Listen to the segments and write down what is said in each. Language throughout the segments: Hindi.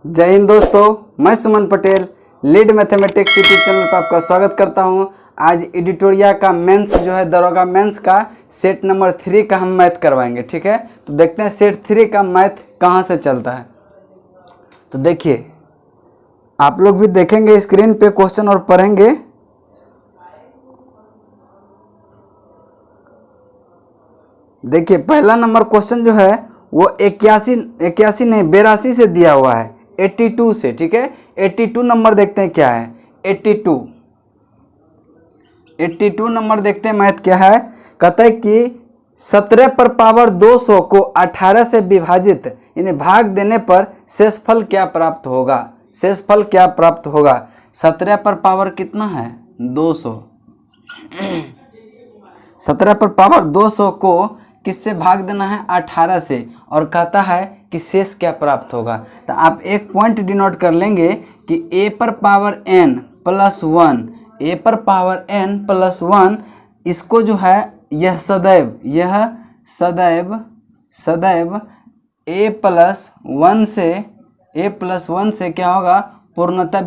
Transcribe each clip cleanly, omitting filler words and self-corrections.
जय हिंद दोस्तों, मैं Suman Patel lead mathematics YouTube channel पर आपका स्वागत करता हूं। आज एडिटोरिया का मेंस जो है दरोगा मेंस का सेट नंबर 3 का हम मैथ करवाएंगे। ठीक है, तो देखते हैं सेट 3 का मैथ कहां से चलता है। तो देखिए, आप लोग भी देखेंगे स्क्रीन पे क्वेश्चन और पढ़ेंगे। देखिए, पहला नंबर क्वेश्चन जो है वो 81 नहीं 82 से दिया हुआ है, 82 से। ठीक है, 82 नंबर देखते हैं क्या है। 82 नंबर देखते हैं मैथ क्या है। कहता है कि 17 पर पावर 200 को 18 से विभाजित यानी भाग देने पर शेषफल क्या प्राप्त होगा। शेषफल क्या प्राप्त होगा। 17 पर पावर कितना है 200। 17 पर पावर 200 को किससे भाग देना है 18 से, और कहता है कि शेष क्या प्राप्त होगा। तो आप एक पॉइंट डिनोट कर लेंगे कि a पर पावर n प्लस 1, a पर पावर n प्लस 1, इसको जो है यह सदैव a प्लस 1 से क्या होगा, पूर्णतः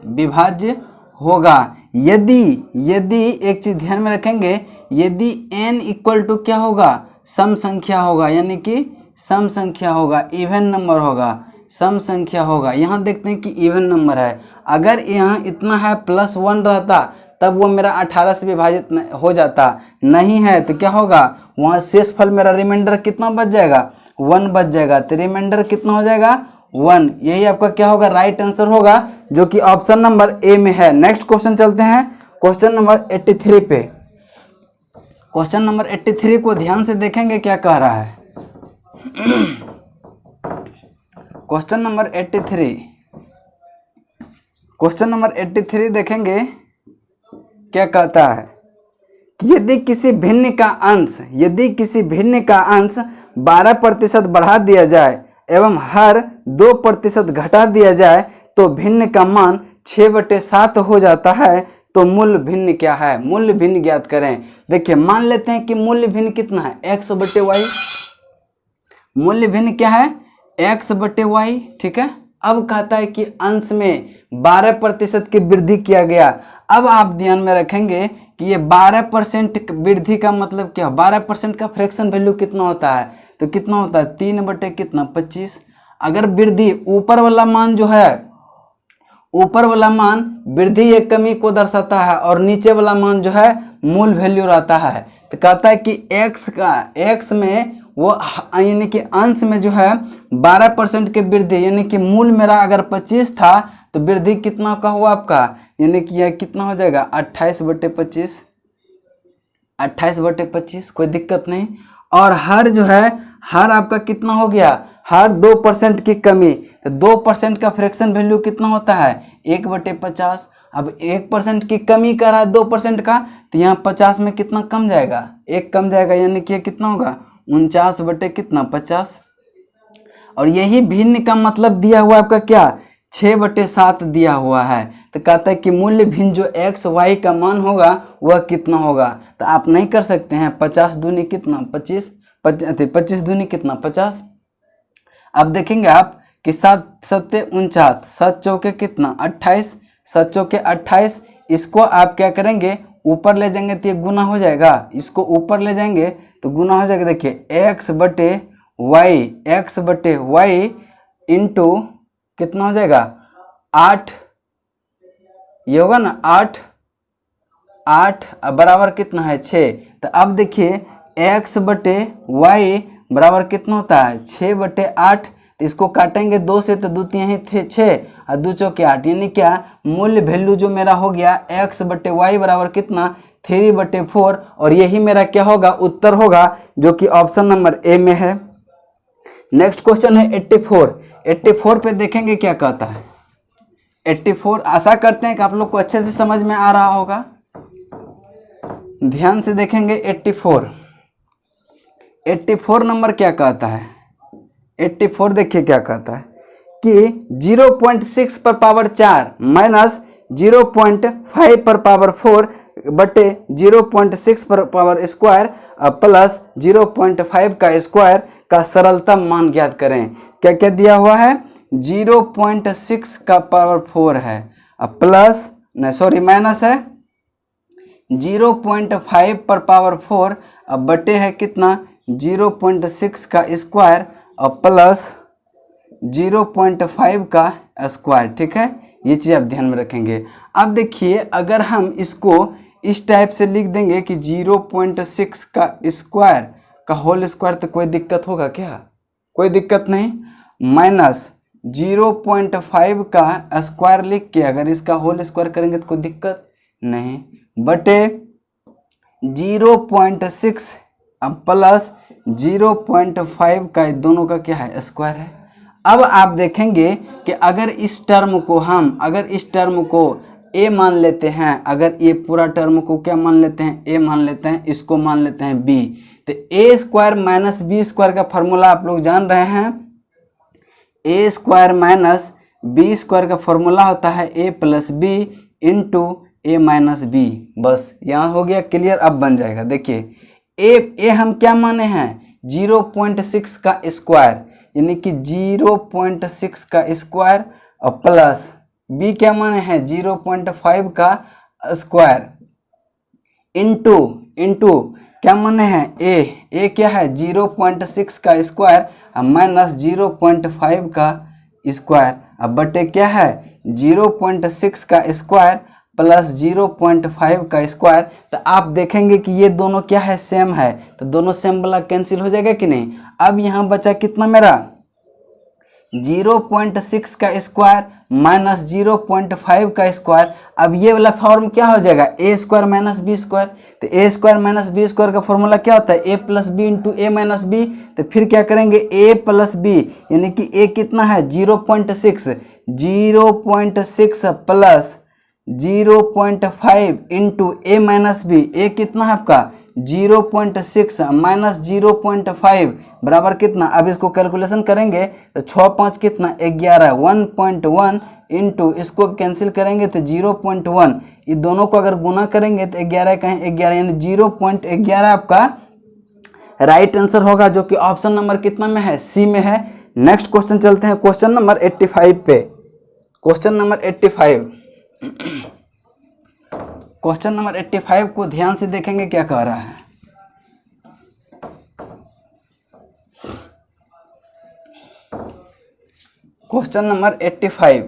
विभाज्य होगा। यदि एक चीज ध्यान में रखेंगे, यदि n इक्वल टू क्या होगा, सम संख्या होगा, यानी कि सम संख्या होगा, इवन नंबर होगा, सम संख्या होगा। यहाँ देखते हैं कि इवन नंबर है। अगर यहाँ इतना है प्लस 1 रहता तब वो मेरा 18 से विभाजित हो जाता, नहीं है तो क्या होगा, वहाँ शेषफल मेरा रिमाइंडर कितना बच जाएगा, 1 बच जाएगा। तो रिमाइंडर कितना हो जाएगा 1। यही आपका क्या होगा, राइट आंसर होगा, जो कि ऑप्शन नंबर ए में है। नेक्स्ट क्वेश्चन चलते हैं क्वेश्चन नंबर 83 पे। क्वेश्चन नंबर 83 को ध्यान से देखेंगे क्या कह रहा है। क्वेश्चन नंबर 83 देखेंगे क्या कहता है कि यदि किसी भिन्न का अंश 12% बढ़ा दिया जाए एवं हर 2% घटा दिया जाए तो भिन्न का मान 6/7 हो जाता है, तो मूल भिन्न क्या है। मूल भिन्न ज्ञात करें। देखिए, मान लेते हैं कि मूल्य भिन्न कितना है, x/y। मूल्य भिन्न क्या है, x/y। ठीक है, अब कहता है कि अंश में 12% की वृद्धि किया गया। अब आप ध्यान में रखेंगे कि ये 12% वृद्धि का मतलब क्या, 12% का फ्रैक्शन वैल्यू कितना होता है, तो कितना होता है 3/25। अगर वृद्धि ऊपर वाला मान जो है, ऊपर वाला मान वृद्धि या कमी को दर्शाता है और नीचे वाला मान जो है मूल वैल्यू रहता है। तो कहता है कि x में वो यानी कि अंश में जो है 12% की वृद्धि, यानी कि मूल मेरा अगर 25 था तो वृद्धि कितना का हुआ आपका, यानी कि यह कितना हो जाएगा 28/25। 28/25 कोई दिक्कत नहीं। और हर जो है हर आपका कितना हो गया, हर 2% की कमी, तो 2% का फ्रैक्शन वैल्यू कितना होता है 1/50। अब 1% की कमी कर रहा है 2% का, तो यहाँ 50 में कितना कम जाएगा, 1 कम जाएगा, यानी कि कितना होगा 49/50। और यही भिन्न का मतलब दिया हुआ आपका क्या 6/7 दिया हुआ है। तो कहता है कि मूल्य भिन्न जो x y का मान होगा वह कितना होगा। तो आप नहीं कर सकते हैं 50 दूनी कितना 25, 25 दूनी कितना 50। अब देखेंगे आप कि 7 7 49, 7 चौके कितना 28, 7 चौके 28। इसको आप क्या करेंगे, ऊपर ले जाएंगे तो ये गुना हो जाएगा, इसको ऊपर ले जाएंगे तो गुना हो जाएगा। देखिए x/y इंटू कितना हो जाएगा 8, ये होगा ना 8 बराबर कितना है 6। तो अब देखिए x/y बराबर कितना होता है 6/8। तो इसको काटेंगे 2 से तो 2 3 थे 6 और 2 चौके 8, यानी क्या मूल्य वैल्यू जो मेरा हो गया x/y बराबर कितना 3/4। और यही मेरा क्या होगा उत्तर होगा, जो कि ऑप्शन नंबर ए में है। नेक्स्ट क्वेश्चन है 84 पे देखेंगे क्या कहता है। 84 आशा करते हैं कि आप लोग को अच्छे से समझ में आ रहा होगा। ध्यान से देखेंगे 84 नंबर क्या कहता है। 84 देखिए क्या कहता है कि 0.6 पर पावर 4 माइनस 0.5 पर पावर 4 बटे 0.6 पर पावर स्क्वायर प्लस 0.5 का स्क्वायर का सरलतम मान ज्ञात करें। क्या क्या दिया हुआ है? 0.6 का पावर 4 है प्लस नहीं सॉरी माइनस है 0.5 पर पावर 4 अब बटे है कितना 0.6 का स्क्वायर और प्लस 0.5 का स्क्वायर। ठीक है, ये चीज़ आप ध्यान में रखेंगे। अब देखिए अगर हम इसको इस टाइप से लिख देंगे कि 0.6 का स्क्वायर का होल स्क्वायर, तो कोई दिक्कत होगा क्या? कोई दिक्कत नहीं। माइनस 0.5 का स्क्वायर लिख के अगर इसका होल स्क्वायर करेंगे तो कोई दिक्कत नहीं, बटे 0.6 प्लस 0.5 का दोनों का क्या है? स्क्वायर है। अब आप देखेंगे कि अगर इस टर्म को a मान लेते हैं, अगर ये पूरा टर्म को क्या मान लेते हैं? a मान लेते हैं, इसको मान लेते हैं b, तो a square minus B square का फॉर्मूला आप लोग जान रहे हैं। a square minus B square का फॉर्मूला होता है a plus B into A minus B. बस यहाँ हो गया क्लियर। अब बन जाएगा। देखिए a हम क्या माने हैं? 0.6 का स्क्वायर, यानी कि 0.6 का स्क्वायर और प्लस b क्या माने हैं? 0.5 का स्क्वायर इंटू क्या माने हैं? a क्या है? 0.6 का स्क्वायर और माइनस 0.5 का स्क्वायर। अब बटे क्या है? 0.6 का स्क्वायर प्लस 0.5 का स्क्वायर। तो आप देखेंगे कि ये दोनों क्या है? सेम है, तो दोनों सेम वाला कैंसिल हो जाएगा कि नहीं। अब यहाँ बचा कितना मेरा? 0.6 का स्क्वायर माइनस 0.5 का स्क्वायर। अब ये वाला फॉर्म क्या हो जाएगा? ए स्क्वायर माइनस बी स्क्वायर। तो ए स्क्वायर माइनस बी स्क्वायर का फॉर्मूला क्या होता है? ए plus B into A minus B. तो फिर क्या करेंगे? ए प्लस बी, यानी कि ए कितना है? 0.6 plus 0.5 into A minus B. ए कितना है आपका? 0.6 माइनस 0.5 बराबर कितना? अब इसको कैलकुलेशन करेंगे तो 6 5 कितना? 11। 1.1 इंटू इसको कैंसिल करेंगे तो 0.1, ये दोनों को अगर गुना करेंगे तो 11 कहें 11, यानी 0.11 आपका राइट आंसर होगा, जो कि ऑप्शन नंबर कितना में है? सी में है। नेक्स्ट क्वेश्चन चलते हैं क्वेश्चन नंबर 85 पे। क्वेश्चन नंबर 85, क्वेश्चन नंबर 85 को ध्यान से देखेंगे क्या कह रहा है। क्वेश्चन नंबर 85,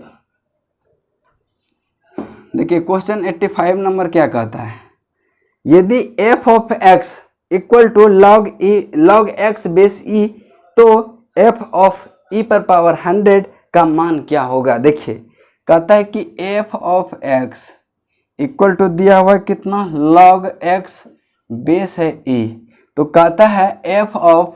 देखिए क्वेश्चन 85 नंबर क्या कहता है? यदि f of x equal to log x base e, तो f ऑफ e पर पावर 100 का मान क्या होगा? देखिए कहता है कि f of x equal to दिया हुआ कितना? log x बेस है e, तो कहता है f of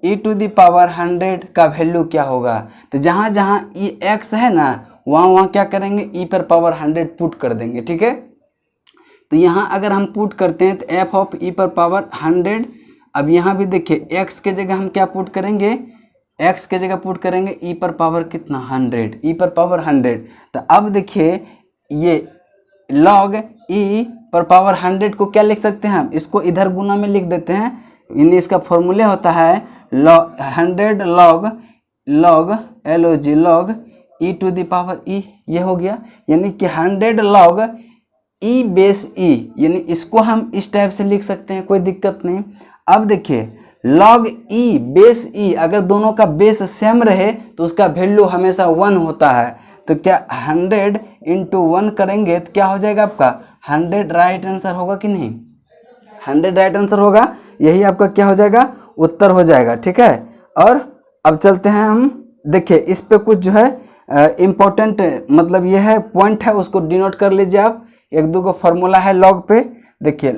e to the power 100 का वैल्यू क्या होगा? तो जहाँ जहाँ e x है ना, वहाँ क्या करेंगे? e पर पावर 100 पुट कर देंगे। ठीक है, तो यहाँ अगर हम पुट करते हैं तो f ऑफ e पर पावर 100। अब यहाँ भी देखिए x के जगह हम क्या पुट करेंगे? x के जगह पुट करेंगे e पर पावर कितना? 100, e पर पावर 100। तो अब देखिए ये log e पर पावर 100 को क्या लिख सकते हैं हम? इसको इधर गुना में लिख देते हैं, यानी इसका फॉर्मूले होता है 100 log e to the power e। ये हो गया, यानी कि 100 log e बेस e, यानी इसको हम इस टाइप से लिख सकते हैं, कोई दिक्कत नहीं। अब देखिए log e बेस e, अगर दोनों का बेस सेम रहे तो उसका वैल्यू हमेशा 1 होता है। तो क्या 100 इंटू 1 करेंगे तो क्या हो जाएगा आपका? 100 राइट आंसर होगा कि नहीं? 100 राइट आंसर होगा, यही आपका क्या हो जाएगा? उत्तर हो जाएगा। ठीक है, और अब चलते हैं हम। देखिए इस पे कुछ जो है इम्पोर्टेंट मतलब ये है पॉइंट है, उसको डिनोट कर लीजिए आप। एक दो को फॉर्मूला है लॉग पे। देखिए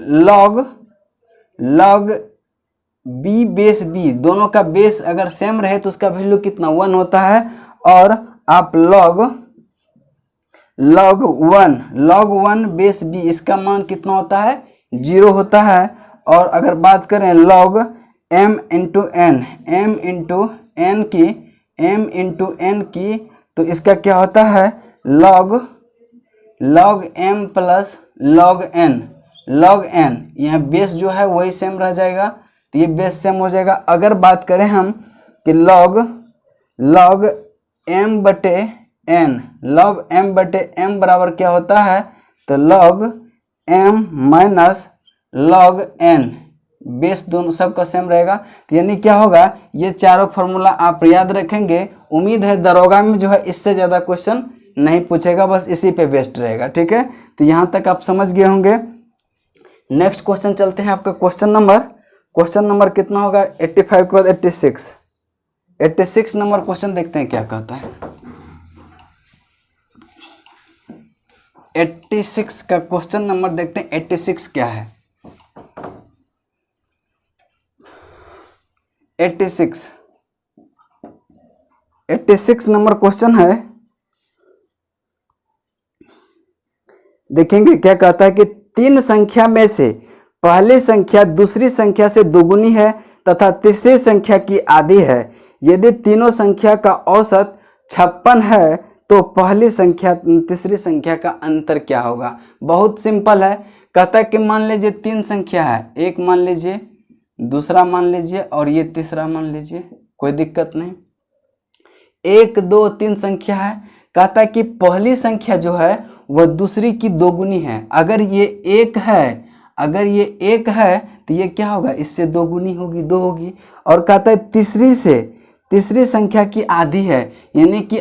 log b बेस b, दोनों का बेस अगर सेम रहे तो उसका वैल्यू कितना? 1 होता है। और आप log 1 बेस b, इसका मान कितना होता है? 0 होता है। और अगर बात करें log m इंटू n की, तो इसका क्या होता है? log log m plus log n, log n यहाँ बेस जो है वही सेम रह जाएगा, तो ये बेस सेम हो जाएगा। अगर बात करें हम कि log m बटे n, log m बटे m बराबर क्या होता है, तो log m minus log n, base दोनों सबका सेम रहेगा। तो यानी क्या होगा, ये चारों फॉर्मूला आप याद रखेंगे। उम्मीद है दरोगा में जो है इससे ज़्यादा क्वेश्चन नहीं पूछेगा, बस इसी पे बेस्ड रहेगा। ठीक है, तो यहाँ तक आप समझ गए होंगे। नेक्स्ट क्वेश्चन चलते हैं आपका क्वेश्चन नंबर कितना होगा, 85 के बाद 86 नंबर क्वेश्चन देखते हैं क्या कहता है। 86 का क्वेश्चन नंबर देखते हैं, 86 क्या है। 86 नंबर क्वेश्चन है। देखेंगे क्या कहता है कि तीन संख्या में से पहली संख्या दूसरी संख्या से दोगुनी है तथा तीसरी संख्या की आधी है। यदि तीनों संख्या का औसत 56 है तो पहली संख्या तीसरी संख्या का अंतर क्या होगा। बहुत सिंपल है। कहता है कि मान लीजिए तीन संख्या है, एक मान लीजिए, दूसरा मान लीजिए और ये तीसरा मान लीजिए, कोई दिक्कत नहीं। 1 2 3 संख्या है। कहता है कि पहली संख्या जो है वह दूसरी की दोगुनी है। अगर ये एक है तो ये क्या होगा, इससे दोगुनी होगी, 2 होगी। और कहता है तीसरी संख्या की आधी है, यानी कि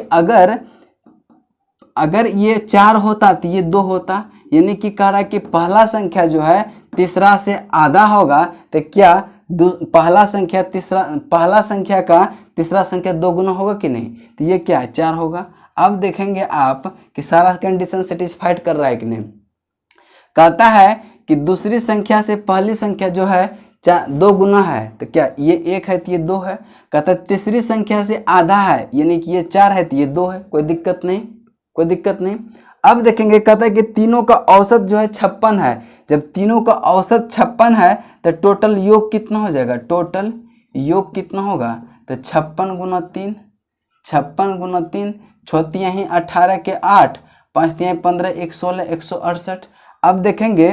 अगर ये 4 होता तो ये 2 होता। यानी कि कह रहा है कि पहला संख्या जो है तीसरा से आधा होगा, तो क्या पहला संख्या का तीसरा संख्या दोगुना होगा कि नहीं, तो ये क्या है, 4 होगा। अब देखेंगे आप कि सारा कंडीशन सेटिस्फाइड कर रहा है कि नहीं। कहता है कि दूसरी संख्या से पहली संख्या जो है 2 गुना है, तो क्या ये 1 है तो ये 2 है। कहता है तीसरी संख्या से आधा है, यानी कि ये 4 है तो ये 2 है, कोई दिक्कत नहीं। अब देखेंगे, कहता है कि तीनों का औसत जो है 56 है। जब तीनों का औसत 56 है तो टोटल योग कितना हो जाएगा, टोटल योग कितना होगा, तो 56 गुना 3, 6 ही 18 के 8, 5 15, 1 16, 168। अब देखेंगे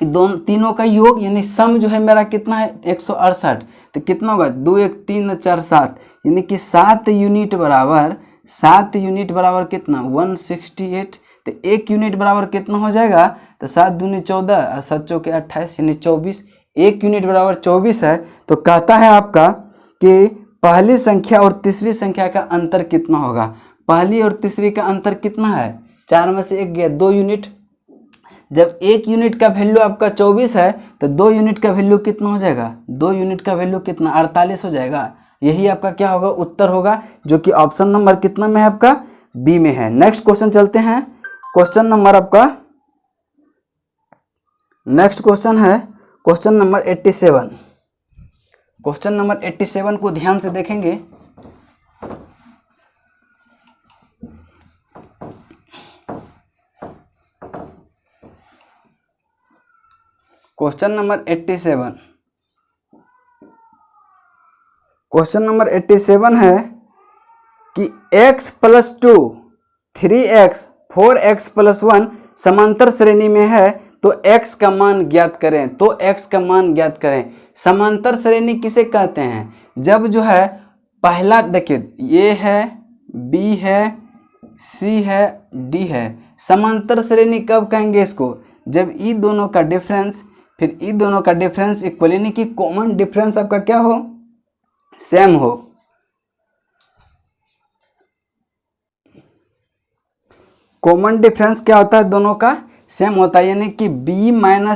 कि तीनों का योग यानी सम जो है मेरा कितना है, 168। तो कितना होगा, 2 1 3 4 7, यानी कि 7 यूनिट बराबर कितना, 168। तो 1 यूनिट बराबर कितना हो जाएगा, तो 7 दूनी 14 और 7 चौके 28, यानी 24। 1 यूनिट बराबर 24 है। तो कहता है आपका कि पहली संख्या और तीसरी संख्या का अंतर कितना होगा। पहली और तीसरी का अंतर कितना है, 4 में से 1 गया, 2 यूनिट। जब 1 यूनिट का वैल्यू आपका 24 है तो 2 यूनिट का वैल्यू कितना हो जाएगा, 2 यूनिट का वैल्यू कितना, 48 हो जाएगा। यही आपका क्या होगा, उत्तर होगा, जो कि ऑप्शन नंबर कितना में है, आपका बी में है। नेक्स्ट क्वेश्चन चलते हैं। क्वेश्चन नंबर आपका नेक्स्ट क्वेश्चन है क्वेश्चन नंबर 87। क्वेश्चन नंबर 87 को ध्यान से देखेंगे। क्वेश्चन नंबर 87 है कि x + 2 3x 4x + 1 समांतर श्रेणी में है तो x का मान ज्ञात करें। समांतर श्रेणी किसे कहते हैं, जब जो है पहला देखिए ये है, b है, c है, d है। समांतर श्रेणी कब कहेंगे इसको, जब ई दोनों का डिफरेंस इक्वल, यानी कि कॉमन डिफरेंस आपका क्या हो, सेम हो। कॉमन डिफरेंस क्या होता है, दोनों का सेम होता है, यानी कि b - a =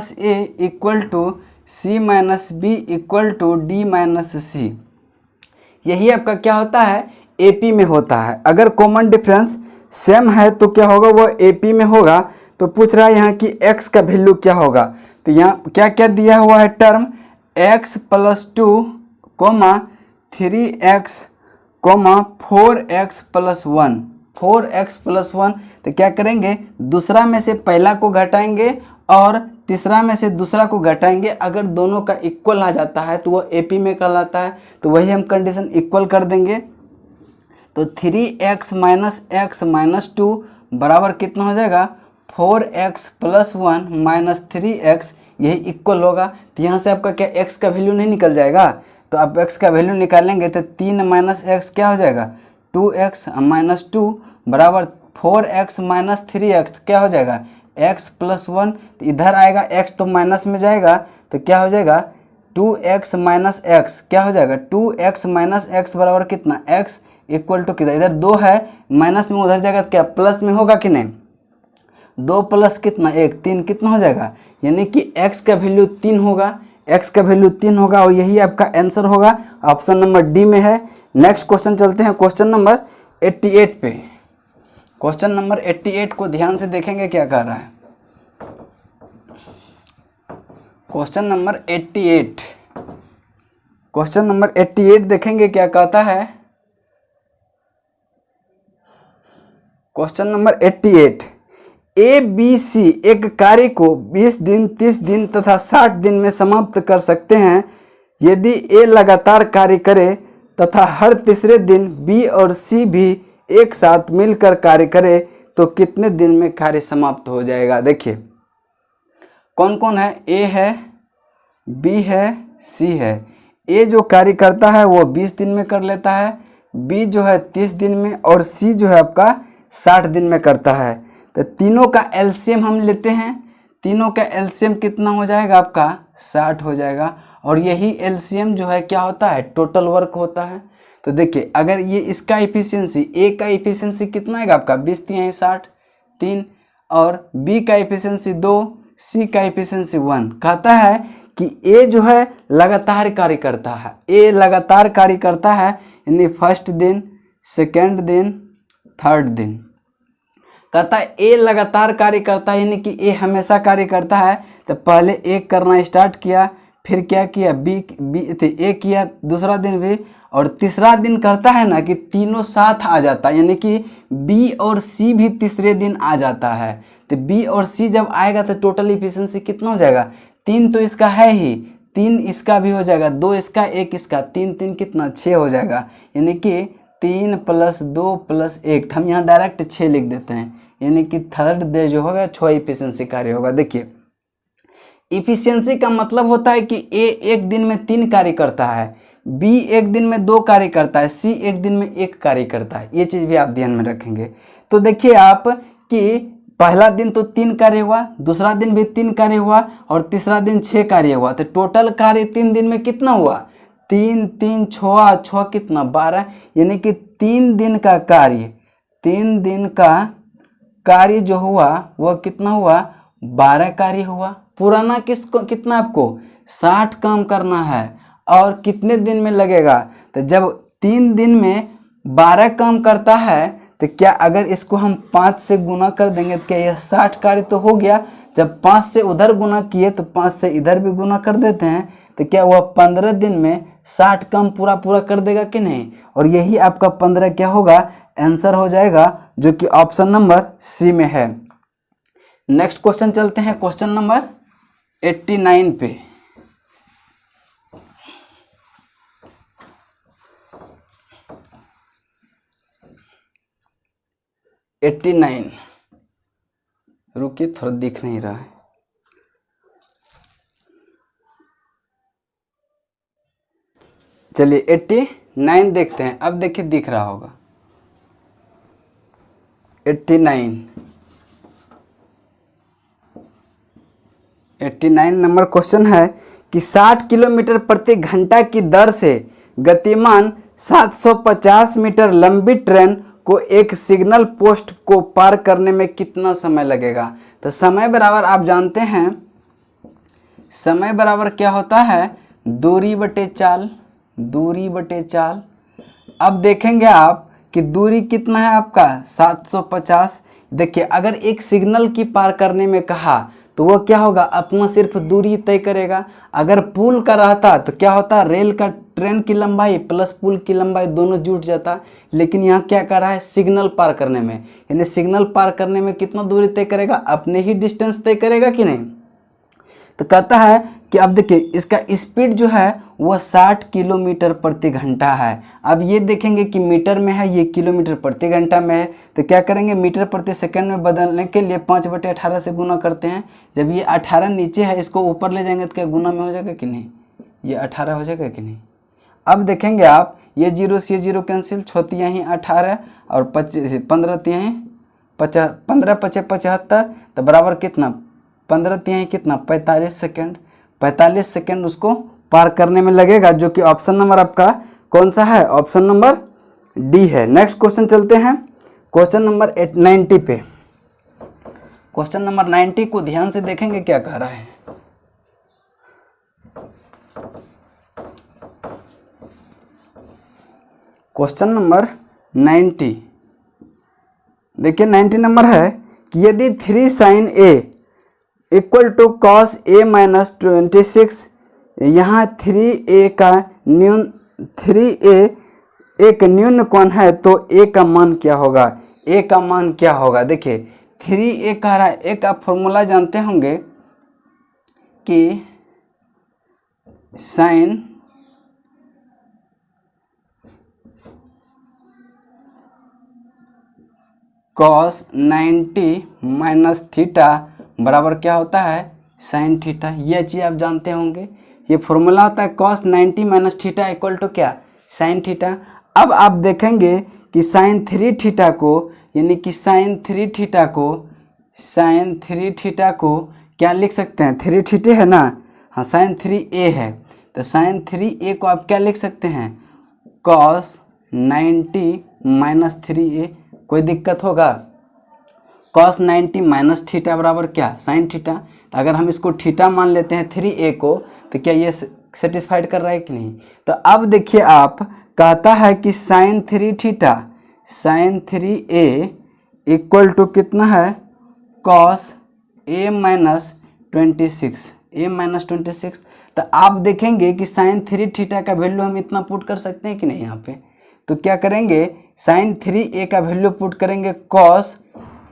c - b = d - c। यही आपका क्या होता है, AP में होता है। अगर कॉमन डिफरेंस सेम है तो क्या होगा, वो AP में होगा। तो पूछ रहा है यहाँ कि x का वैल्यू क्या होगा। तो यहाँ क्या क्या दिया हुआ है टर्म, x + 2, 3x, 4x + 1। तो क्या करेंगे, दूसरा में से पहला को घटाएंगे और तीसरा में से दूसरा को घटाएंगे। अगर दोनों का इक्वल आ जाता है तो वो AP में कहलाता है। तो वही हम कंडीशन इक्वल कर देंगे। तो 3x - x - 2 बराबर कितना हो जाएगा 4x + 1 - 3x, यही इक्वल होगा। तो यहाँ से आपका क्या x का वैल्यू नहीं निकल जाएगा, तो आप x का वैल्यू निकालेंगे तो 3 - x क्या हो जाएगा 2x - 2 बराबर 4x - 3x क्या हो जाएगा x + 1। तो इधर आएगा x तो माइनस में जाएगा, तो क्या हो जाएगा 2x - x क्या हो जाएगा 2x - x बराबर कितना x इक्वल टू कितना, इधर 2 है माइनस में उधर जाएगा तो क्या प्लस में होगा कि नहीं, 2 + कितना 1 3 कितना हो जाएगा, यानी कि x का वैल्यू 3 होगा, x का वैल्यू 3 होगा और यही आपका आंसर होगा। ऑप्शन नंबर डी में है। नेक्स्ट क्वेश्चन चलते हैं क्वेश्चन नंबर 88 पे। क्वेश्चन नंबर 88 को ध्यान से देखेंगे क्या कर रहा है। क्वेश्चन नंबर 88, क्वेश्चन नंबर 88 देखेंगे क्या कहता है। क्वेश्चन नंबर 88, ABC एक कार्य को 20 दिन 30 दिन तथा 60 दिन में समाप्त कर सकते हैं। यदि A लगातार कार्य करे तथा हर तीसरे दिन B और C भी एक साथ मिलकर कार्य करे तो कितने दिन में कार्य समाप्त हो जाएगा। देखिए कौन कौन है, A है, B है, C है। A जो कार्य करता है वो 20 दिन में कर लेता है, B जो है 30 दिन में और C जो है आपका 60 दिन में करता है। तो तीनों का एलसीएम हम लेते हैं, तीनों का एलसीएम कितना हो जाएगा आपका 60 हो जाएगा। और यही एलसीएम जो है क्या होता है टोटल वर्क होता है। तो देखिए अगर ये इसका इफिशियंसी ए का इफिशियंसी कितना आएगा आपका 20 × 60 3 और बी का इफिशियंसी 2, सी का इफिशियंसी 1। कहता है कि ए जो है लगातार कार्य करता है, ए लगातार कार्य करता है यानी फर्स्ट दिन सेकेंड दिन थर्ड दिन। कहता है ए लगातार कार्य करता है यानी कि ए हमेशा कार्य करता है। तो पहले ए करना स्टार्ट किया, फिर क्या किया बी ए किया दूसरा दिन भी, और तीसरा दिन करता है ना कि तीनों साथ आ जाता है यानी कि बी और सी भी तीसरे दिन आ जाता है। तो बी और सी जब आएगा तो टोटल इफिशियंसी कितना हो जाएगा 3 तो इसका है ही, 3 इसका भी हो जाएगा, 2 इसका 1 इसका, 3 3 कितना 6 हो जाएगा। यानी कि 3 + 2 + 1, हम यहाँ डायरेक्ट 6 लिख देते हैं यानी कि थर्ड डे जो होगा 6 इफिशियंसी कार्य होगा। देखिए इफिशियंसी का मतलब होता है कि ए एक दिन में 3 कार्य करता है, बी एक दिन में 2 कार्य करता है, सी एक दिन में 1 कार्य करता है। ये चीज़ भी आप ध्यान में रखेंगे। तो देखिए आप कि पहला दिन तो 3 कार्य हुआ, दूसरा दिन भी 3 कार्य हुआ और तीसरा दिन 6 कार्य हुआ। तो टोटल कार्य 3 दिन में कितना हुआ 3 3 6 6 कितना 12, यानी कि 3 दिन का कार्य, 3 दिन का कार्य जो हुआ वह कितना हुआ 12 कार्य हुआ। पुराना किसको कितना आपको 60 काम करना है और कितने दिन में लगेगा। तो जब 3 दिन में 12 काम करता है तो क्या अगर इसको हम 5 से गुना कर देंगे तो क्या यह 60 कार्य तो हो गया। जब 5 से उधर गुना किए तो 5 से इधर भी गुना कर देते हैं तो क्या वह 15 दिन में 60 काम पूरा कर देगा कि नहीं। और यही आपका 15 क्या होगा आंसर हो जाएगा जो कि ऑप्शन नंबर सी में है। नेक्स्ट क्वेश्चन चलते हैं क्वेश्चन नंबर 89 पे। रुकिए थोड़ा दिख नहीं रहा है। चलिए 89 देखते हैं। अब देखिए दिख रहा होगा 89 नंबर क्वेश्चन है कि 60 किलोमीटर प्रति घंटा की दर से गतिमान 750 मीटर लंबी ट्रेन को एक सिग्नल पोस्ट को पार करने में कितना समय लगेगा। तो समय बराबर आप जानते हैं समय बराबर क्या होता है दूरी बटे चाल, दूरी बटे चाल। अब देखेंगे आप कि दूरी कितना है आपका 750। देखिए अगर एक सिग्नल की पार करने में कहा तो वो क्या होगा अपना सिर्फ दूरी तय करेगा। अगर पुल का रहता तो क्या होता रेल का ट्रेन की लंबाई प्लस पुल की लंबाई दोनों जुट जाता। लेकिन यहाँ क्या कर रहा है सिग्नल पार करने में, यानी सिग्नल पार करने में कितना दूरी तय करेगा अपने ही डिस्टेंस तय करेगा कि नहीं। तो कहता है कि अब देखिए इसका स्पीड जो है वह 60 किलोमीटर प्रति घंटा है। अब ये देखेंगे कि मीटर में है, ये किलोमीटर प्रति घंटा में है, तो क्या करेंगे मीटर प्रति सेकंड में बदलने के लिए 5/18 से गुना करते हैं। जब ये 18 नीचे है इसको ऊपर ले जाएंगे तो क्या गुना में हो जाएगा कि नहीं, ये 18 हो जाएगा कि नहीं। अब देखेंगे आप ये 0 से ये 0 कैंसिल, छोटी यहीं 18 और 15 तिहाई 50, 15 × 5 = 75, तो बराबर कितना 15 तिहाई कितना 45 सेकेंड। 45 सेकेंड उसको पार करने में लगेगा, जो कि ऑप्शन नंबर आपका कौन सा है, ऑप्शन नंबर डी है। नेक्स्ट क्वेश्चन चलते हैं क्वेश्चन नंबर 90 पे। क्वेश्चन नंबर 90 को ध्यान से देखेंगे क्या कह रहा है। क्वेश्चन नंबर 90 देखिए 90 नंबर है कि यदि 3 sin A = cos A - 26, यहाँ 3A का एक न्यून कोण है तो A का मान क्या होगा, A का मान क्या होगा। देखिए 3A कह रहा है, A का फॉर्मूला जानते होंगे कि sin cos 90 - थीटा बराबर क्या होता है sin थीटा। यह चीज़ आप जानते होंगे, ये फॉर्मूला होता है cos 90 - थीटा = क्या sin थीटा। अब आप देखेंगे कि sin 3 थीटा को, यानी कि sin 3 थीटा को क्या लिख सकते हैं, 3 थीटे है ना, हाँ sin 3A है, तो sin 3A को आप क्या लिख सकते हैं cos 90 - 3A। कोई दिक्कत होगा, cos 90 - थीटा बराबर क्या sin थीटा। तो अगर हम इसको थीटा मान लेते हैं 3A को, तो क्या ये सेटिस्फाइड कर रहा है कि नहीं। तो अब देखिए आप कहता है कि sin 3 थीटा sin 3A = कितना है cos A - 26। तो आप देखेंगे कि sin 3 थीटा का वैल्यू हम इतना पुट कर सकते हैं कि नहीं यहाँ पे। तो क्या करेंगे sin 3A का वैल्यू पुट करेंगे cos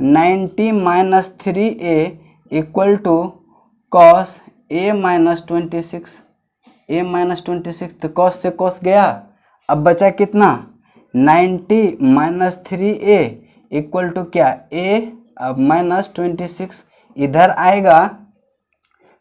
90 - 3A = cos A - 26। तो cos से cos गया, अब बचा कितना 90 - 3A = क्या A - 26। इधर आएगा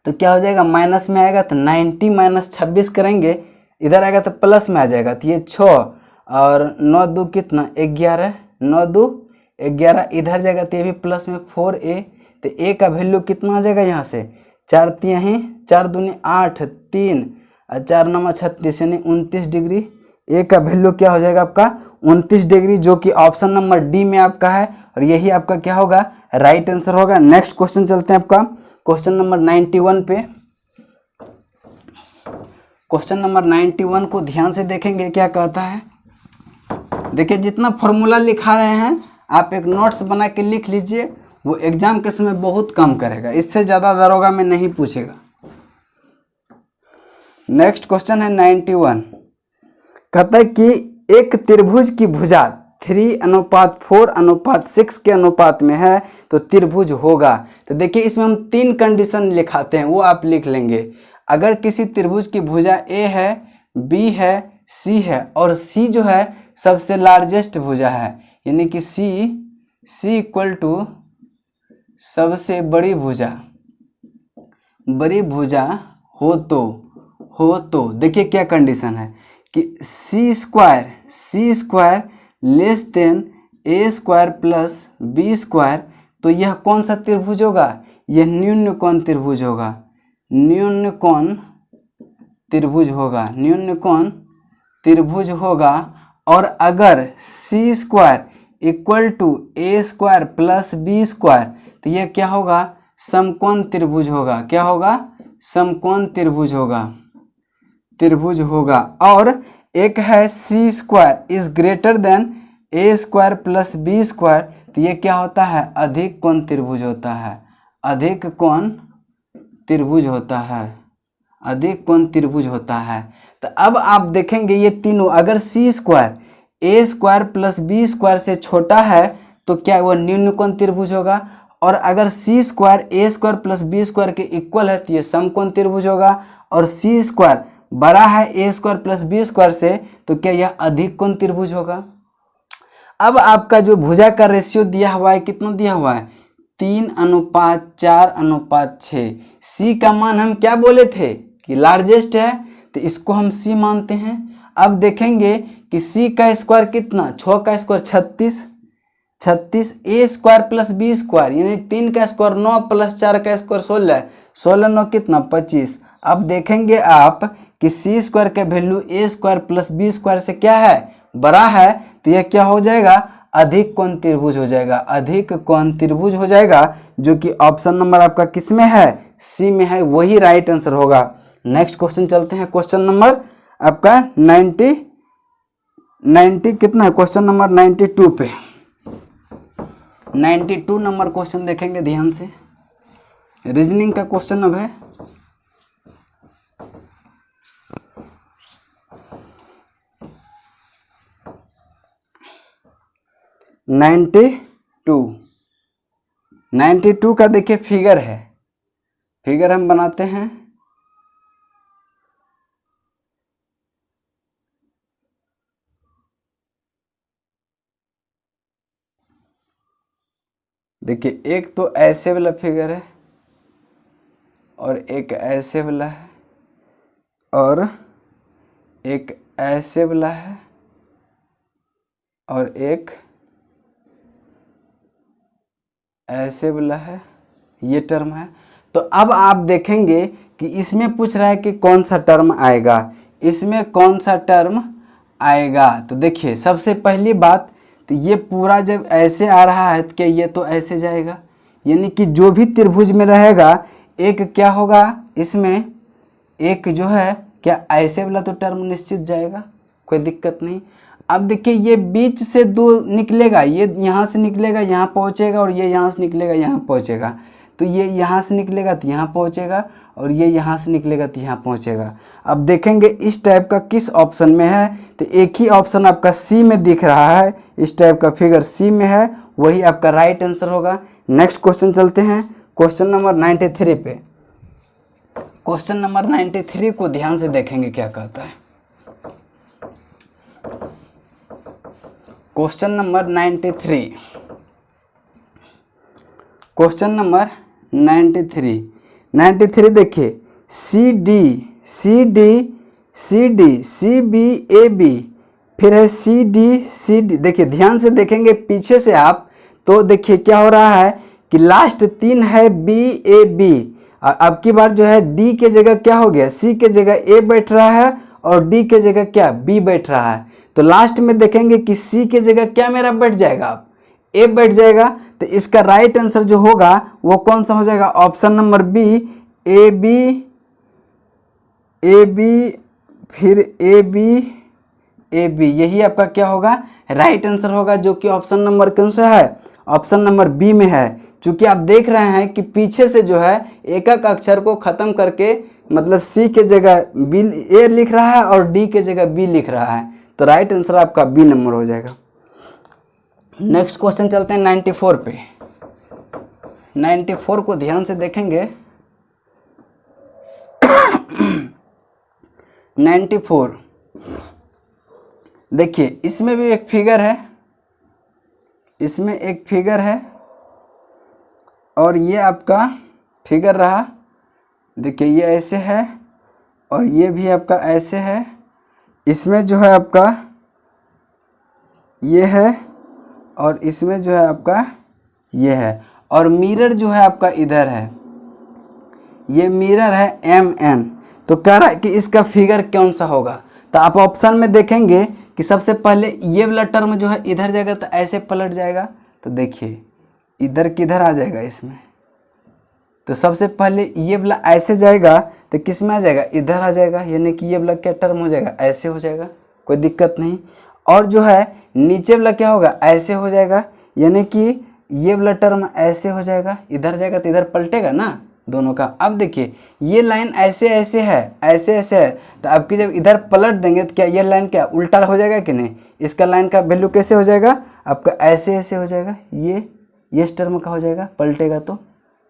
तो क्या हो जाएगा, माइनस में आएगा तो 90 - 26 करेंगे, इधर आएगा तो प्लस में आ जाएगा, तो ये 6 और 9 2 कितना 11, 9 2 11, इधर जाएगा तो ये भी प्लस में 4A। तो A का वैल्यू कितना आ जाएगा यहाँ से 4 तिहाई 4 दूनी 8, 3 और 4 9 36, यानी 29 डिग्री। A का वैल्यू क्या हो जाएगा आपका 29 डिग्री, जो कि ऑप्शन नंबर डी में आपका है, और यही आपका क्या होगा राइट आंसर होगा। नेक्स्ट क्वेश्चन चलते हैं आपका क्वेश्चन नंबर 91 पे। क्वेश्चन नंबर 91 को ध्यान से देखेंगे क्या कहता है। देखिए जितना फॉर्मूला लिखा रहे हैं आप एक नोट्स बना के लिख लीजिए, वो एग्जाम के समय बहुत कम करेगा, इससे ज़्यादा दरोगा में नहीं पूछेगा। नेक्स्ट क्वेश्चन है 91, कहता है कि एक त्रिभुज की भुजा 3:4:6 के अनुपात में है तो त्रिभुज होगा। तो देखिए इसमें हम 3 कंडीशन लिखाते हैं, वो आप लिख लेंगे। अगर किसी त्रिभुज की भुजा A है, B है, C है, और C जो है सबसे लार्जेस्ट भुजा है, यानी कि C = सबसे बड़ी भुजा हो तो देखिए क्या कंडीशन है कि C² less than A² + B²। तो यह कौन सा त्रिभुज होगा, यह न्यून कोण त्रिभुज होगा। और अगर C² = A² + B², तो यह क्या होगा समकोण त्रिभुज होगा। क्या होगा समकोण त्रिभुज होगा। और एक है C² = A² + B², तो ये क्या होता है अधिक कोण त्रिभुज होता है। तो अब आप देखेंगे ये तीनों, अगर C² A² + B² से छोटा है तो क्या वो न्यून कोण त्रिभुज होगा, और अगर सी स्क्वायर ए स्क्वायर प्लस बी स्क्वायर के इक्वल है तो ये समकोण त्रिभुज होगा, और सी स्क्वायर बड़ा है ए स्क्वायर प्लस बी स्क्वायर से तो क्या यह अधिक कोण त्रिभुज होगा। अब आपका जो भुजा का रेशियो दिया हुआ है कितना दिया हुआ है, 3:4:6। सी का मान हम क्या बोले थे कि लार्जेस्ट है, तो इसको हम सी मानते हैं। अब देखेंगे कि सी का स्क्वायर कितना, 6 का स्क्वायर 36, ए स्क्वायर प्लस बी स्क्वायर यानी 3 का स्क्वायर 9 प्लस 4 का स्क्वायर 16, 16 9 कितना 25। अब देखेंगे आप कि सी स्क्वायर का वैल्यू ए स्क्वायर प्लस बी स्क्वायर से क्या है, बड़ा है, तो यह क्या हो जाएगा, अधिक कोण त्रिभुज हो जाएगा, अधिक कोण त्रिभुज हो जाएगा, जो कि ऑप्शन नंबर आपका किस में है, सी में है, वही राइट आंसर होगा। नेक्स्ट क्वेश्चन चलते हैं, क्वेश्चन नंबर आपका 90 कितना है, क्वेश्चन नंबर 92 पे 92 नंबर क्वेश्चन देखेंगे ध्यान से। रीजनिंग का क्वेश्चन अब है। नाइन्टी टू का देखिए फिगर है, फिगर हम बनाते हैं। देखिए एक तो ऐसे वाला फिगर है और एक ऐसे वाला है और एक ऐसे वाला है और एक ऐसे वाला है, ये टर्म है। तो अब आप देखेंगे कि इसमें पूछ रहा है कि कौन सा टर्म आएगा, इसमें कौन सा टर्म आएगा। तो देखिए सबसे पहली बात, तो ये पूरा जब ऐसे आ रहा है तो क्या ये तो ऐसे जाएगा, यानी कि जो भी त्रिभुज में रहेगा एक क्या होगा, इसमें एक जो है क्या ऐसे वाला तो टर्म निश्चित जाएगा, कोई दिक्कत नहीं। अब देखिए ये बीच से दो निकलेगा, ये यहाँ से निकलेगा यहाँ पहुँचेगा और ये यहाँ से निकलेगा यहाँ पहुँचेगा, तो ये यहाँ से निकलेगा तो यहाँ पहुँचेगा और ये यहाँ से निकलेगा तो यहाँ पहुँचेगा। अब देखेंगे इस टाइप का किस ऑप्शन में है, तो एक ही ऑप्शन आपका सी में दिख रहा है, इस टाइप का फिगर सी में है, वही आपका राइट आंसर होगा। नेक्स्ट क्वेश्चन चलते हैं, क्वेश्चन नंबर 93 पे। क्वेश्चन नंबर 93 को ध्यान से देखेंगे क्या कहता है। क्वेश्चन नंबर 93, क्वेश्चन नंबर 93 देखिए, सी बी ए बी, फिर है सी डी। देखिए ध्यान से देखेंगे पीछे से आप, तो देखिए क्या हो रहा है कि लास्ट 3 है बी ए बी, और अब की बार जो है डी के जगह क्या हो गया, सी के जगह ए बैठ रहा है और डी के जगह क्या बी बैठ रहा है। तो लास्ट में देखेंगे कि सी के जगह क्या मेरा बैठ जाएगा, आप ए बैठ जाएगा, तो इसका राइट आंसर जो होगा वो कौन सा हो जाएगा, option number B, A B फिर ए बी, यही आपका क्या होगा, राइट आंसर होगा, जो कि ऑप्शन नंबर कौन सा है, ऑप्शन नंबर बी में है। चूंकि आप देख रहे हैं कि पीछे से जो है एक एक अक्षर को खत्म करके, मतलब सी के जगह बी ए लिख रहा है और डी के जगह बी लिख रहा है, तो राइट आंसर आपका बी नंबर हो जाएगा। नेक्स्ट क्वेश्चन चलते हैं 94 पे। 94 को ध्यान से देखेंगे। 94 देखिए इसमें भी एक फिगर है, इसमें एक फिगर है और ये आपका फिगर रहा। देखिए ये ऐसे है और ये भी आपका ऐसे है, इसमें जो है आपका ये है और इसमें जो है आपका ये है, और मिरर जो है आपका इधर है, ये मिरर है MN। तो कह रहा है कि इसका फिगर कौन सा होगा, तो आप ऑप्शन में देखेंगे कि सबसे पहले ये वाला टर्म जो है इधर जाएगा तो ऐसे पलट जाएगा, तो देखिए इधर किधर आ जाएगा इसमें, तो सबसे पहले ये वाला ऐसे जाएगा तो किस में आ जाएगा, इधर आ जाएगा, यानी कि ये वाला क्या टर्म हो जाएगा, ऐसे हो जाएगा, कोई दिक्कत नहीं। और जो है नीचे वाला क्या होगा, ऐसे हो जाएगा, यानी कि ये वाला टर्म ऐसे हो जाएगा, इधर जाएगा तो इधर पलटेगा ना दोनों का। अब देखिए ये लाइन ऐसे ऐसे है, ऐसे ऐसे है, तो आपकी जब इधर पलट देंगे तो क्या ये लाइन क्या उल्टा हो जाएगा कि नहीं, इसका लाइन का वैल्यू कैसे हो जाएगा आपका, ऐसे ऐसे हो जाएगा, ये ये इस टर्म का हो जाएगा, पलटेगा तो,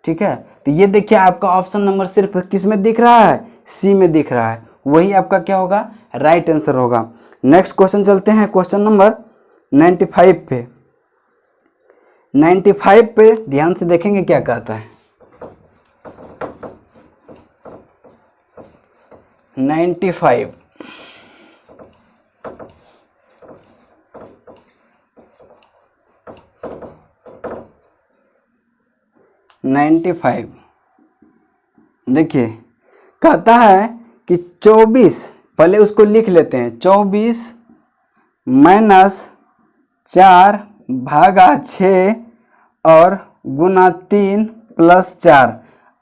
ठीक है। तो ये देखिए आपका ऑप्शन नंबर सिर्फ किस में दिख रहा है, सी में दिख रहा है, वही आपका क्या होगा, राइट आंसर होगा। नेक्स्ट क्वेश्चन चलते हैं क्वेश्चन नंबर 95 पे। 95 पे ध्यान से देखेंगे क्या कहता है। 95 95 देखिए कहता है कि 24, पहले उसको लिख लेते हैं, 24 माइनस 4 भागा 6 और गुना 3 प्लस 4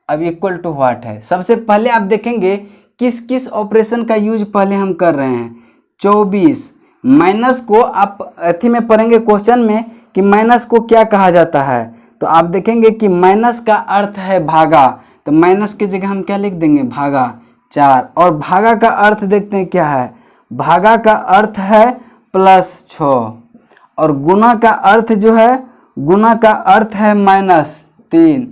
अब इक्वल टू व्हाट है। सबसे पहले आप देखेंगे किस किस ऑपरेशन का यूज पहले हम कर रहे हैं। 24 माइनस को आप अथी में पढ़ेंगे क्वेश्चन में कि माइनस को क्या कहा जाता है, तो आप देखेंगे कि माइनस का अर्थ है भागा, तो माइनस की जगह हम क्या लिख देंगे, भागा 4। और भागा का अर्थ देखते हैं क्या है, भागा का अर्थ है प्लस 6 और गुना का अर्थ जो है, गुना का अर्थ है -3,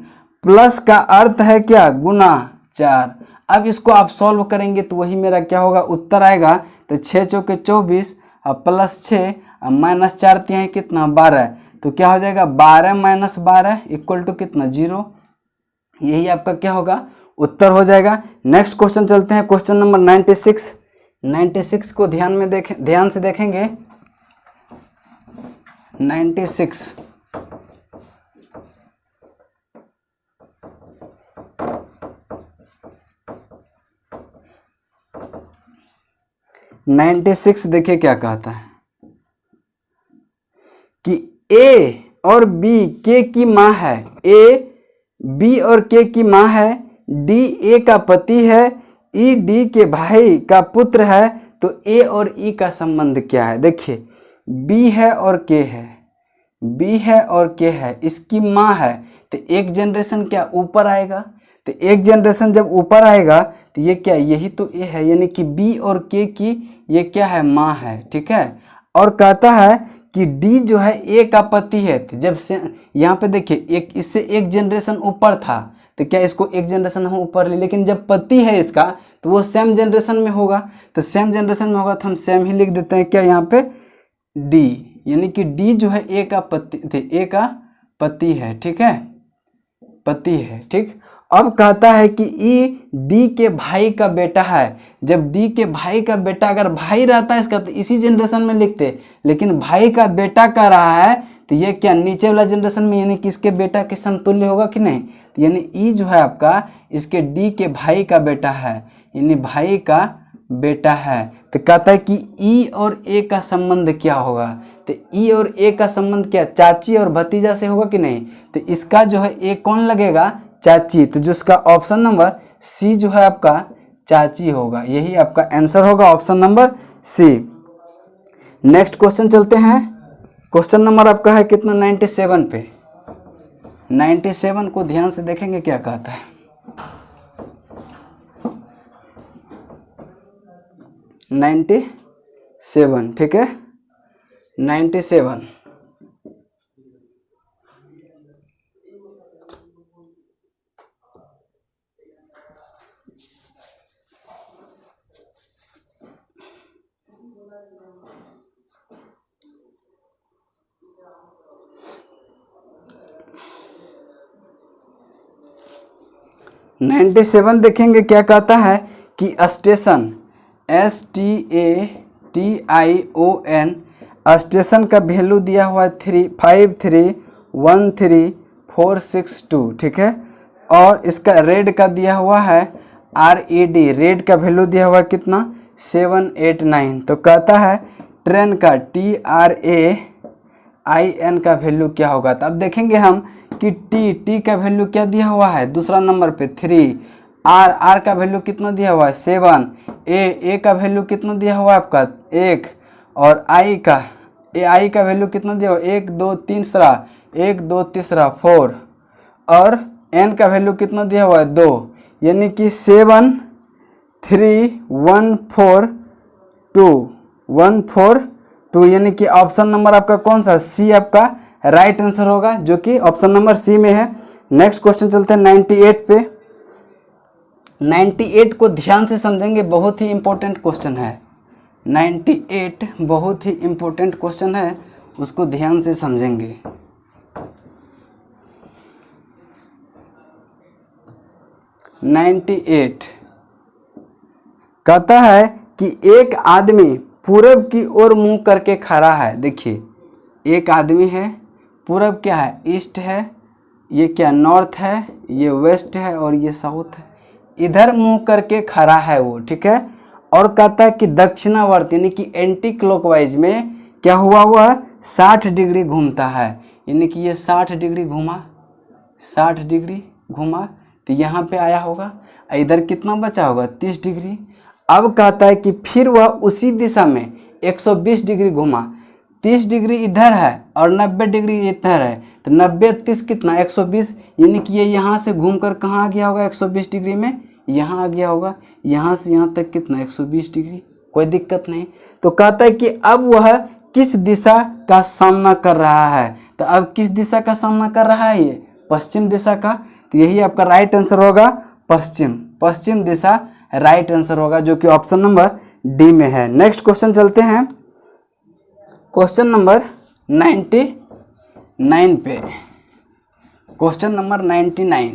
प्लस का अर्थ है क्या, गुना 4। अब इसको आप सॉल्व करेंगे तो वही मेरा क्या होगा, उत्तर आएगा। तो 6 चौके 24 और प्लस 6 और -4 तिहाई कितना, 12, तो क्या हो जाएगा 12 - 12 इक्वल टू कितना, 0। यही आपका क्या होगा, उत्तर हो जाएगा। नेक्स्ट क्वेश्चन चलते हैं क्वेश्चन नंबर 96। 96 को ध्यान से देखेंगे। 96 96 देखिए क्या कहता है कि ए और बी के की माँ है, ए बी और के की माँ है, डी ए का पति है, ई डी के भाई का पुत्र है, तो ए और ई का संबंध क्या है। देखिए बी है और के है, बी है और के है, इसकी माँ है, तो एक जनरेशन क्या ऊपर आएगा, तो एक जनरेशन जब ऊपर आएगा तो ये क्या, यही तो ए है, यानी कि बी और के की ये क्या है, माँ है, ठीक है। और कहता है कि डी जो है ए का पति है, तो जब से यहाँ पे देखिए एक इससे एक जनरेशन ऊपर था, तो क्या इसको एक जनरेशन हम ऊपर ले, लेकिन जब पति है इसका तो वो सेम जनरेशन में होगा, तो सेम जनरेशन में होगा तो हम सेम ही लिख देते हैं क्या यहाँ पे, डी, यानी कि डी जो है ए का पति थे, ए का पति है, ठीक है, पति है, ठीक। अब कहता है कि ई डी के भाई का बेटा है। जब डी के भाई का बेटा अगर भाई रहता है इसका तो इसी जनरेशन में लिखते, लेकिन भाई का बेटा कह रहा है तो ये क्या नीचे वाला जनरेशन में, यानी कि इसके बेटा के समतुल्य होगा कि नहीं, तो यानी ई जो है आपका इसके डी के भाई का बेटा है, यानी भाई का बेटा है। तो कहता है कि ई और ए का संबंध क्या होगा, तो ई और ए का संबंध क्या, चाची और भतीजा से होगा कि नहीं, तो इसका जो है ए कौन लगेगा, चाची, तो जो इसका ऑप्शन नंबर सी जो है आपका चाची होगा, यही आपका आंसर होगा, option number C. Next question चलते हैं, क्वेश्चन नंबर आपका है कितना, 97 पे। 97 को ध्यान से देखेंगे क्या कहता है। 97, ठीक है, 97 97 देखेंगे क्या कहता है कि स्टेशन, STATION, स्टेशन का वैल्यू दिया हुआ है 53134662, ठीक है। और इसका रेड का दिया हुआ है RED, रेड का वैल्यू दिया हुआ है कितना, 789। तो कहता है ट्रेन का TRAIN का वैल्यू क्या होगा। तो अब देखेंगे हम कि टी का वैल्यू क्या दिया हुआ है, दूसरा नंबर पे 3, आर का वैल्यू कितना दिया हुआ है 7, ए का वैल्यू कितना दिया हुआ है आपका 1, और आई का वैल्यू कितना दिया हुआ 1 2 तीसरा 4, और एन का वैल्यू कितना दिया हुआ है 2, यानी कि 73142, यानी कि ऑप्शन नंबर आपका कौन सा, सी आपका राइट आंसर होगा, जो कि ऑप्शन नंबर सी में है। नेक्स्ट क्वेश्चन चलते हैं 98 पे। 98 को ध्यान से समझेंगे, बहुत ही इंपॉर्टेंट क्वेश्चन है। 98 बहुत ही इंपॉर्टेंट क्वेश्चन है, उसको ध्यान से समझेंगे। नाइन्टी कहता है कि एक आदमी पूरब की ओर मुंह करके खड़ा है। देखिए, एक आदमी है, पूरब क्या है, ईस्ट है, ये क्या नॉर्थ है, ये वेस्ट है और ये साउथ है। इधर मुंह करके खड़ा है वो, ठीक है। और कहता है कि दक्षिणावर्त यानी कि एंटी क्लॉकवाइज में क्या हुआ, हुआ 60 डिग्री घूमता है, यानी कि ये 60 डिग्री घूमा, 60 डिग्री घूमा तो यहाँ पे आया होगा। इधर कितना बचा होगा, 30 डिग्री। अब कहता है कि फिर वह उसी दिशा में 120 डिग्री घुमा। 30 डिग्री इधर है और 90 डिग्री इधर है, तो 90 30 कितना 120, यानी कि ये यहाँ से घूमकर कहाँ आ गया होगा, 120 डिग्री में यहाँ आ गया होगा। यहाँ से यहाँ तक कितना 120 डिग्री, कोई दिक्कत नहीं। तो कहता है कि अब वह किस दिशा का सामना कर रहा है। तो अब किस दिशा का सामना कर रहा है, ये पश्चिम दिशा का। तो यही आपका राइट आंसर होगा, पश्चिम, पश्चिम दिशा राइट आंसर होगा, जो कि ऑप्शन नंबर डी में है। नेक्स्ट क्वेश्चन चलते हैं क्वेश्चन नंबर 99 पे। क्वेश्चन नंबर 99,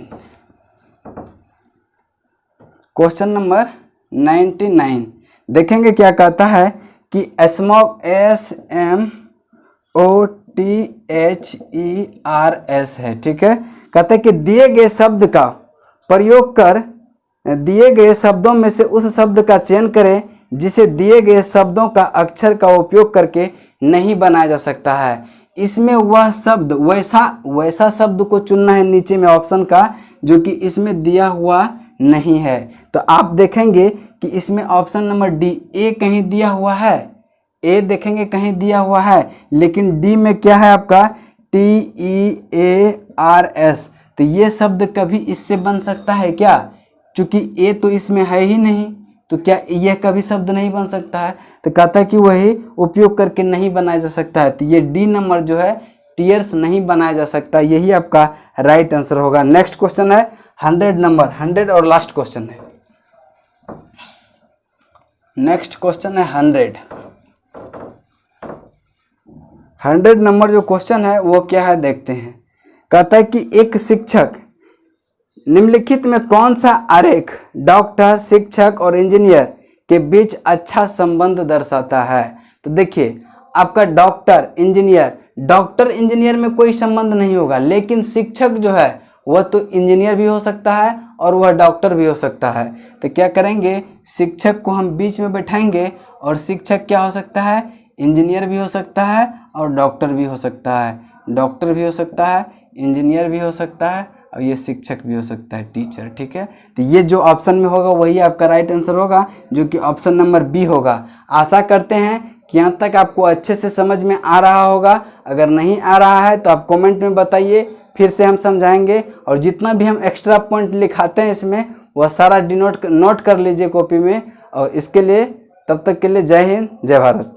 क्वेश्चन नंबर 99 देखेंगे क्या कहता है कि स्मॉग SMOTHERS है, ठीक है। कहते हैं कि दिए गए शब्द का प्रयोग कर दिए गए शब्दों में से उस शब्द का चयन करें जिसे दिए गए शब्दों का अक्षर का उपयोग करके नहीं बनाया जा सकता है। इसमें वह शब्द वैसा शब्द को चुनना है नीचे में ऑप्शन का, जो कि इसमें दिया हुआ नहीं है। तो आप देखेंगे कि इसमें ऑप्शन नंबर डी, ए कहीं दिया हुआ है, ए देखेंगे कहीं दिया हुआ है, लेकिन डी में क्या है आपका TEARS। तो ये शब्द कभी इससे बन सकता है क्या, क्योंकि ए तो इसमें है ही नहीं, तो क्या यह कभी शब्द नहीं बन सकता है। तो कहता है कि वही उपयोग करके नहीं बनाया जा सकता है। तो ये डी नंबर जो है टीयर्स नहीं बनाया जा सकता, यही आपका राइट आंसर होगा। नेक्स्ट क्वेश्चन है 100 नंबर, 100 और लास्ट क्वेश्चन है। नेक्स्ट क्वेश्चन है 100 नंबर जो क्वेश्चन है वो क्या है देखते हैं। कहता है कि एक शिक्षक निम्नलिखित में कौन सा आरेख डॉक्टर, शिक्षक और इंजीनियर के बीच अच्छा संबंध दर्शाता है। तो देखिए, आपका डॉक्टर इंजीनियर में कोई संबंध नहीं होगा, लेकिन शिक्षक जो है वह तो इंजीनियर भी हो सकता है और वह डॉक्टर भी हो सकता है। तो क्या करेंगे, शिक्षक को हम बीच में बैठाएंगे और शिक्षक क्या हो सकता है, इंजीनियर भी हो सकता है और डॉक्टर भी हो सकता है, डॉक्टर भी हो सकता है, इंजीनियर भी हो सकता है और ये शिक्षक भी हो सकता है, टीचर, ठीक है। तो ये जो ऑप्शन में होगा वही आपका राइट आंसर होगा, जो कि ऑप्शन नंबर बी होगा। आशा करते हैं कि यहाँ तक आपको अच्छे से समझ में आ रहा होगा। अगर नहीं आ रहा है तो आप कमेंट में बताइए, फिर से हम समझाएंगे। और जितना भी हम एक्स्ट्रा पॉइंट लिखाते हैं इसमें, वह सारा नोट कर लीजिए कॉपी में। और इसके लिए तब तक के लिए जय हिंद, जय भारत।